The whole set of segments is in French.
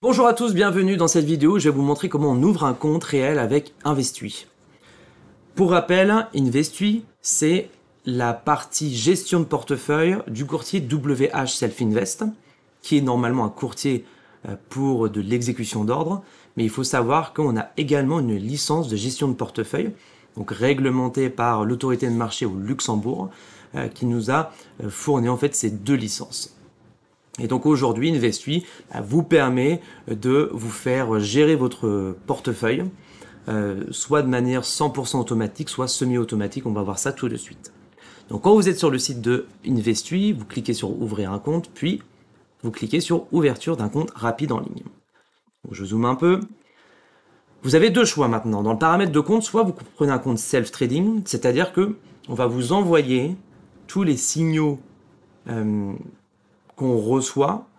Bonjour à tous, bienvenue dans cette vidéo. Je vais vous montrer comment on ouvre un compte réel avec Investui. Pour rappel, Investui, c'est la partie gestion de portefeuille du courtier WH Self Invest, qui est normalement un courtier pour de l'exécution d'ordre, mais il faut savoir qu'on a également une licence de gestion de portefeuille, donc réglementée par l'autorité de marché au Luxembourg, qui nous a fourni en fait ces deux licences. Et donc aujourd'hui, Investui vous permet de vous faire gérer votre portefeuille, soit de manière 100% automatique, soit semi-automatique. On va voir ça tout de suite. Donc quand vous êtes sur le site de Investui, vous cliquez sur ouvrir un compte, puis vous cliquez sur ouverture d'un compte rapide en ligne. Donc je zoome un peu. Vous avez deux choix maintenant. Dans le paramètre de compte, soit vous prenez un compte self-trading, c'est-à-dire que on va vous envoyer tous les signaux qu'on reçoit,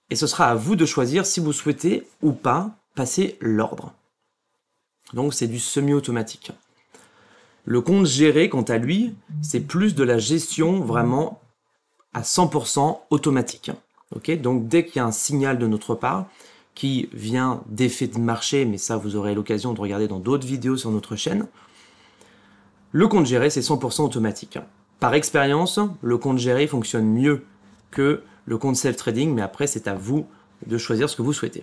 et ce sera à vous de choisir si vous souhaitez ou pas passer l'ordre. Donc c'est du semi-automatique. Le compte géré, quant à lui, c'est plus de la gestion vraiment à 100% automatique. Okay, donc dès qu'il y a un signal de notre part qui vient d'effet de marché, mais ça vous aurez l'occasion de regarder dans d'autres vidéos sur notre chaîne, le compte géré c'est 100% automatique. Par expérience, le compte géré fonctionne mieux que le compte self-trading, mais après c'est à vous de choisir ce que vous souhaitez.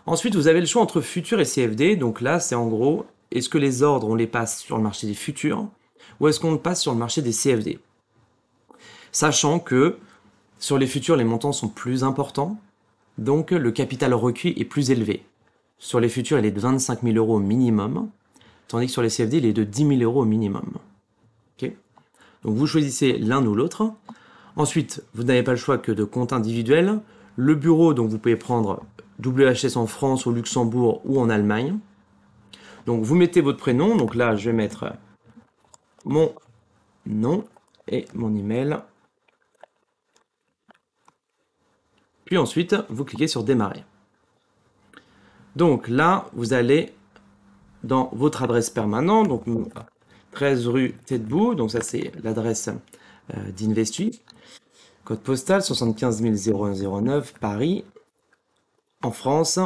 Ensuite, vous avez le choix entre futurs et CFD, donc là c'est en gros, est-ce que les ordres on les passe sur le marché des futurs, ou est-ce qu'on le passe sur le marché des CFD? Sachant que sur les futurs les montants sont plus importants, donc le capital requis est plus élevé. Sur les futurs il est de 25 000 € au minimum, tandis que sur les CFD il est de 10 000 € au minimum. Okay, donc vous choisissez l'un ou l'autre. Ensuite, vous n'avez pas le choix que de compte individuel. Le bureau, donc vous pouvez prendre WHS en France, au Luxembourg ou en Allemagne. Donc vous mettez votre prénom. Donc là, je vais mettre mon nom et mon email. Puis ensuite, vous cliquez sur démarrer. Donc là, vous allez dans votre adresse permanente. Donc 13 rue Tête-Bout. Donc ça, c'est l'adresse d'Investui. Code postal 75 0109 Paris, en France.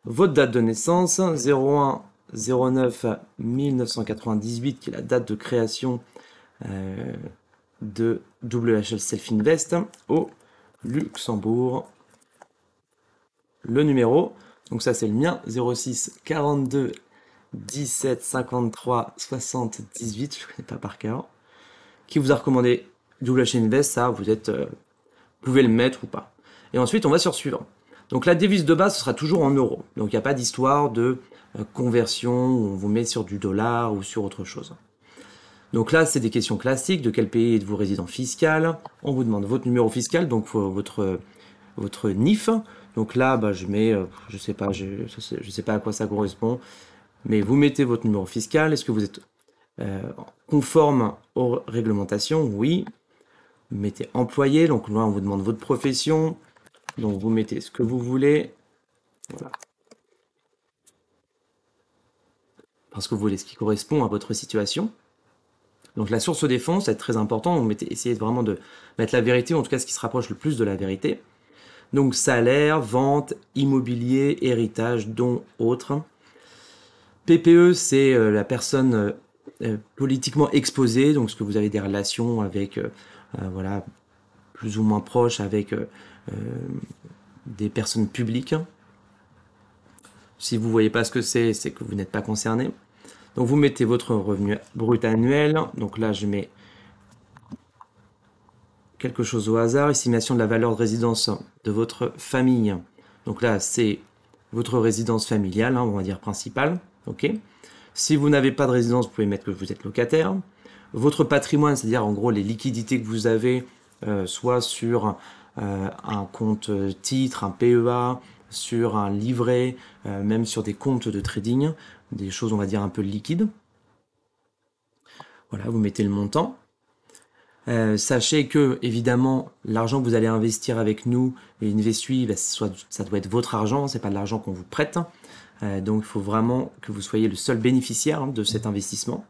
Votre date de naissance 01 09 1998 qui est la date de création de WHL Self Invest au Luxembourg. Le numéro, donc ça c'est le mien, 06 42 17 53 78, je ne connais pas par cœur, qui vous a recommandé WHL Invest, ça vous pouvez le mettre ou pas. Et ensuite on va sur suivant. Donc la devise de base ce sera toujours en euros, donc il n'y a pas d'histoire de conversion où on vous met sur du dollar ou sur autre chose. Donc là c'est des questions classiques, de quel pays êtes-vous résident fiscal, on vous demande votre numéro fiscal, donc votre NIF. Donc là je mets, je sais pas à quoi ça correspond, mais vous mettez votre numéro fiscal. Est-ce que vous êtes conforme aux réglementations? Oui. Vous mettez employé, donc là on vous demande votre profession, donc vous mettez ce que vous voulez, voilà. Parce que vous voulez ce qui correspond à votre situation. Donc la source des fonds, ça va être très important, donc essayez vraiment de mettre la vérité, ou en tout cas ce qui se rapproche le plus de la vérité. Donc salaire, vente, immobilier, héritage, dons, autres. PPE, c'est la personne politiquement exposée, donc ce que vous avez des relations avec, voilà, plus ou moins proches avec des personnes publiques. Si vous ne voyez pas ce que c'est que vous n'êtes pas concerné. Donc vous mettez votre revenu brut annuel. Donc là, je mets quelque chose au hasard. Estimation de la valeur de résidence de votre famille. Donc là, c'est votre résidence familiale, on va dire principale. Okay. Si vous n'avez pas de résidence, vous pouvez mettre que vous êtes locataire. Votre patrimoine, c'est-à-dire en gros les liquidités que vous avez, soit sur un compte titre, un PEA, sur un livret, même sur des comptes de trading, des choses on va dire un peu liquides. Voilà, vous mettez le montant. Sachez que évidemment l'argent que vous allez investir avec nous et Investui, ça doit être votre argent, c'est pas de l'argent qu'on vous prête. Donc il faut vraiment que vous soyez le seul bénéficiaire de cet investissement.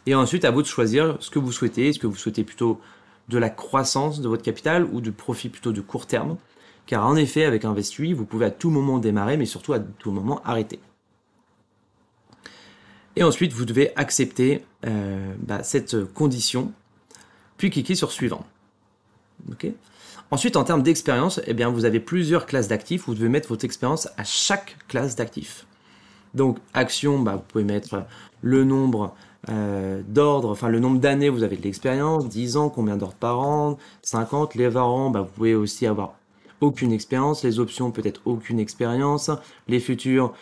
Et ensuite à vous de choisir ce que vous souhaitez. Est-ce que vous souhaitez plutôt de la croissance de votre capital ou du profit plutôt de court terme? car en effet, avec Investui, vous pouvez à tout moment démarrer, mais surtout à tout moment arrêter. Et ensuite, vous devez accepter cette condition, puis cliquer sur suivant. Okay. Ensuite, en termes d'expérience, eh bien, vous avez plusieurs classes d'actifs. Vous devez mettre votre expérience à chaque classe d'actifs. Donc, action, vous pouvez mettre le nombre d'ordres, enfin le nombre d'années vous avez de l'expérience, 10 ans, combien d'ordres par an, 50, les varants, vous pouvez aussi avoir aucune expérience, les options peut-être aucune expérience, les futurs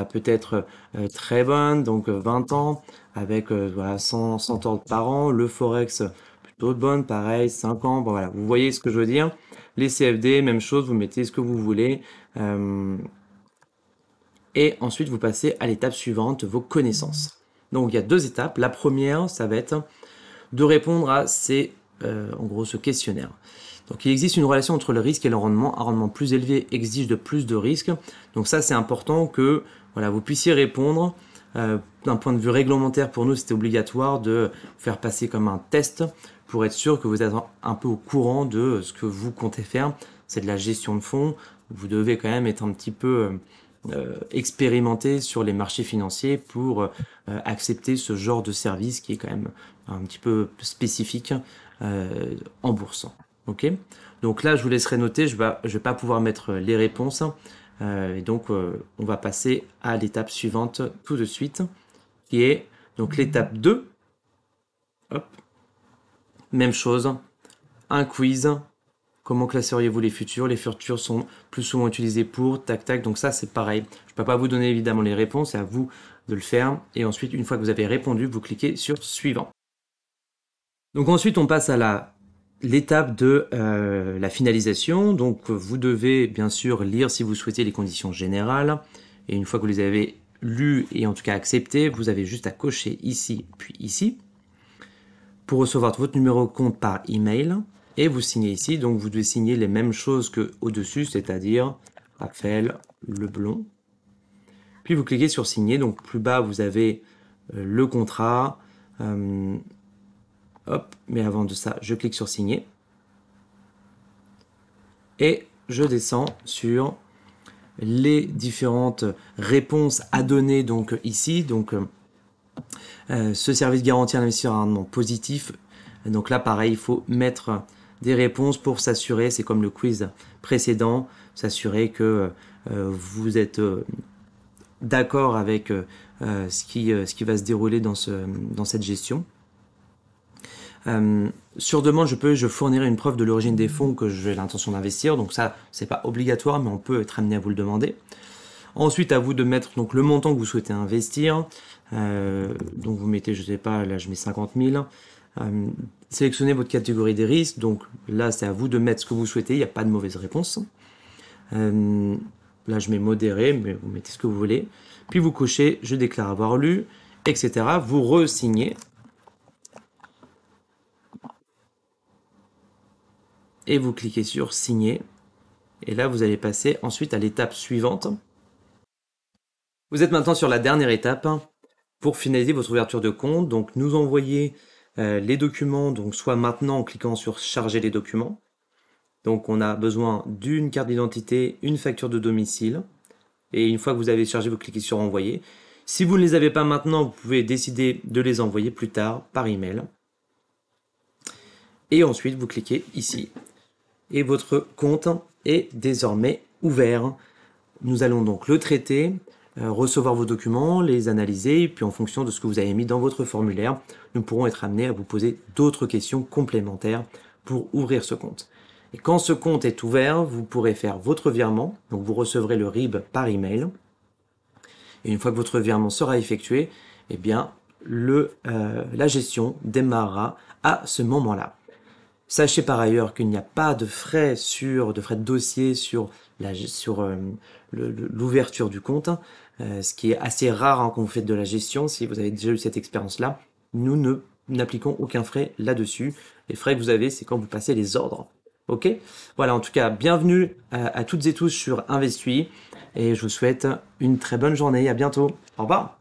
peut-être très bonnes, donc 20 ans, avec 100 ordres par an, le forex plutôt bonne, pareil, 5 ans, voilà, vous voyez ce que je veux dire. Les CFD, même chose, vous mettez ce que vous voulez. Et ensuite, vous passez à l'étape suivante, vos connaissances. Donc, il y a 2 étapes. La première, ça va être de répondre à en gros, ce questionnaire. Donc, il existe une relation entre le risque et le rendement. Un rendement plus élevé exige de plus de risques. Donc, ça, c'est important que vous puissiez répondre. D'un point de vue réglementaire, pour nous, c'était obligatoire de faire passer comme un test pour être sûr que vous êtes un peu au courant de ce que vous comptez faire. C'est de la gestion de fonds. Vous devez quand même être un petit peu expérimenté sur les marchés financiers pour accepter ce genre de service qui est quand même un petit peu spécifique en bourse. Ok. Donc là, je vous laisserai noter, je vais pas pouvoir mettre les réponses. Et donc, on va passer à l'étape suivante tout de suite, qui est donc l'étape 2. Hop. Même chose, un quiz. Comment classeriez-vous les futurs? Les futurs sont plus souvent utilisés pour, tac, tac. Donc ça, c'est pareil. Je ne peux pas vous donner évidemment les réponses, c'est à vous de le faire. Et ensuite, une fois que vous avez répondu, vous cliquez sur suivant. Donc ensuite, on passe à l'étape de la finalisation. Donc vous devez bien sûr lire si vous souhaitez les conditions générales. Et une fois que vous les avez lues et en tout cas acceptées, vous avez juste à cocher ici puis ici pour recevoir votre numéro de compte par email. Et vous signez ici, donc vous devez signer les mêmes choses que au-dessus, c'est-à-dire Raphaël Leblond. Puis vous cliquez sur signer, donc plus bas vous avez le contrat. Hop, mais avant de ça, je clique sur signer. Et je descends sur les différentes réponses à donner donc ici. Donc ce service garantit un investisseur un rendement positif. Donc là pareil, il faut mettre des réponses pour s'assurer, c'est comme le quiz précédent, s'assurer que vous êtes d'accord avec ce qui va se dérouler dans cette gestion. Sur demande, je fournirai une preuve de l'origine des fonds que j'ai l'intention d'investir. Donc ça, c'est pas obligatoire, mais on peut être amené à vous le demander. Ensuite, à vous de mettre donc le montant que vous souhaitez investir. Donc vous mettez, je sais pas, là je mets 50 000. Sélectionnez votre catégorie des risques. Donc là, c'est à vous de mettre ce que vous souhaitez. Il n'y a pas de mauvaise réponse. Là, je mets modéré, mais vous mettez ce que vous voulez. Puis vous cochez, je déclare avoir lu, etc. Vous re-signez. Et vous cliquez sur signer. Et là, vous allez passer ensuite à l'étape suivante. Vous êtes maintenant sur la dernière étape pour finaliser votre ouverture de compte. Donc, nous envoyer les documents, donc soit maintenant en cliquant sur charger les documents. Donc, on a besoin d'une carte d'identité, une facture de domicile. Et une fois que vous avez chargé, vous cliquez sur envoyer. Si vous ne les avez pas maintenant, vous pouvez décider de les envoyer plus tard par email. Et ensuite, vous cliquez ici. Et votre compte est désormais ouvert. Nous allons donc le traiter, recevoir vos documents, les analyser, et puis en fonction de ce que vous avez mis dans votre formulaire, nous pourrons être amenés à vous poser d'autres questions complémentaires pour ouvrir ce compte. Et quand ce compte est ouvert, vous pourrez faire votre virement, donc vous recevrez le RIB par email. Et une fois que votre virement sera effectué, eh bien, la gestion démarrera à ce moment-là. Sachez par ailleurs qu'il n'y a pas de frais de dossier sur l'ouverture du compte, ce qui est assez rare quand vous faites de la gestion. Si vous avez déjà eu cette expérience-là, nous n'appliquons aucun frais là-dessus. Les frais que vous avez, c'est quand vous passez les ordres. Ok? Voilà, en tout cas, bienvenue à toutes et tous sur Investui et je vous souhaite une très bonne journée. À bientôt. Au revoir.